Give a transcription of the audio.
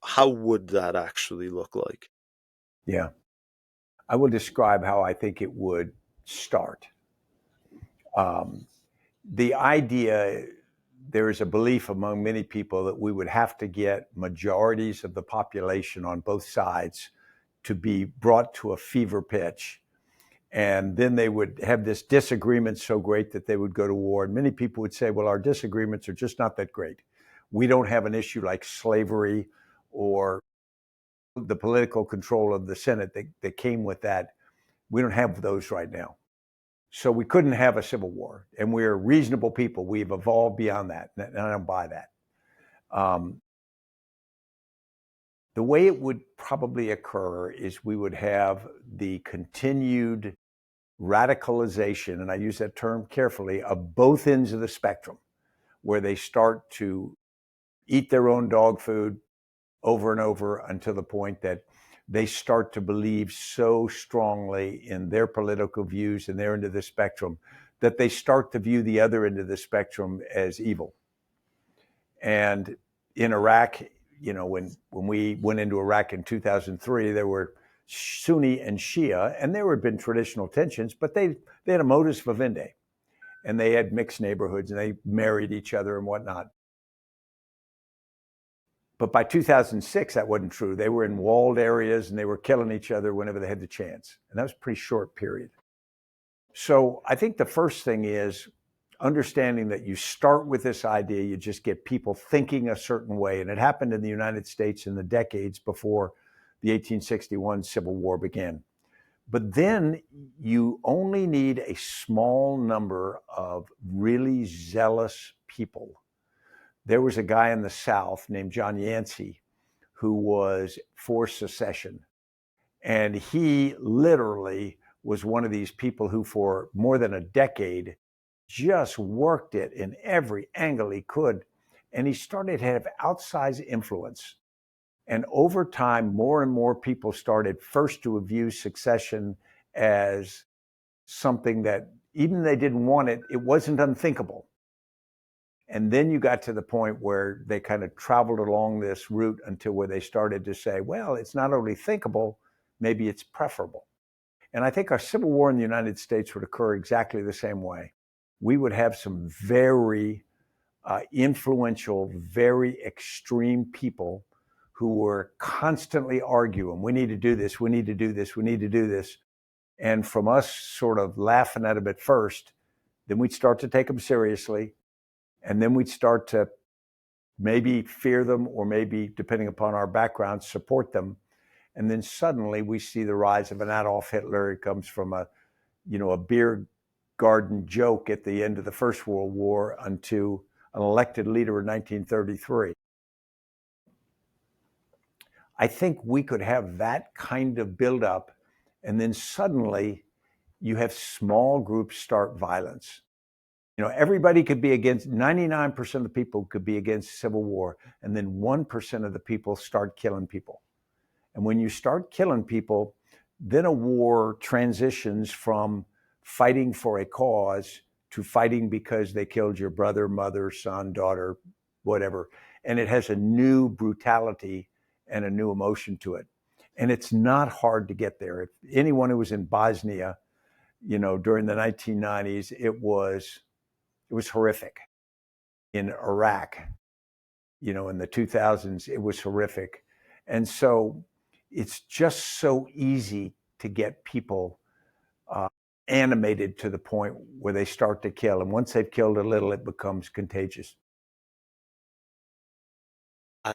how would that actually look like? Yeah. I will describe how I think it would start. Um, the idea, there is a belief among many people that we would have to get majorities of the population on both sides to be brought to a fever pitch. And then they would have this disagreement so great that they would go to war. And many people would say, well, our disagreements are just not that great. We don't have an issue like slavery or the political control of the Senate that came with that. We don't have those right now. So we couldn't have a civil war. And we're reasonable people. We've evolved beyond that. And I don't buy that. Um, the way it would probably occur is we would have the continued radicalization, and I use that term carefully, of both ends of the spectrum, where they start to eat their own dog food over and over until the point that they start to believe so strongly in their political views and their end of the spectrum that they start to view the other end of the spectrum as evil. And in Iraq, when we went into Iraq in 2003, there were Sunni and Shia, and there had been traditional tensions, but they had a modus vivendi, and they had mixed neighborhoods, and they married each other and whatnot. But by 2006, that wasn't true. They were in walled areas, and they were killing each other whenever they had the chance, and that was a pretty short period. So I think the first thing is understanding that you start with this idea, you just get people thinking a certain way. And it happened in the United States in the decades before the 1861 Civil War began. But then you only need a small number of really zealous people. There was a guy in the South named John Yancey who was for secession. And he literally was one of these people who for more than a decade just worked it in every angle he could. And he started to have outsized influence. And over time, more and more people started first to view succession as something that, even if they didn't want it, it wasn't unthinkable. And then you got to the point where they kind of traveled along this route until where they started to say, well, it's not only thinkable, maybe it's preferable. And I think our Civil War in the United States would occur exactly the same way. We would have some very influential, very extreme people who were constantly arguing, we need to do this, we need to do this, we need to do this. And from us sort of laughing at them at first, then we'd start to take them seriously. And then we'd start to maybe fear them, or maybe, depending upon our background, support them. And then suddenly we see the rise of an Adolf Hitler. It comes from a beer garden joke at the end of the First World War unto an elected leader in 1933. I think we could have that kind of buildup, and then suddenly you have small groups start violence. Everybody could be against, 99% of the people could be against civil war, and then 1% of the people start killing people. And when you start killing people, then a war transitions from fighting for a cause to fighting because they killed your brother, mother, son, daughter, whatever. And it has a new brutality and a new emotion to it. And it's not hard to get there. If anyone who was in Bosnia, during the 1990s, it was horrific. In Iraq, in the 2000s, it was horrific. And so it's just so easy to get people animated to the point where they start to kill. And once they've killed a little, it becomes contagious.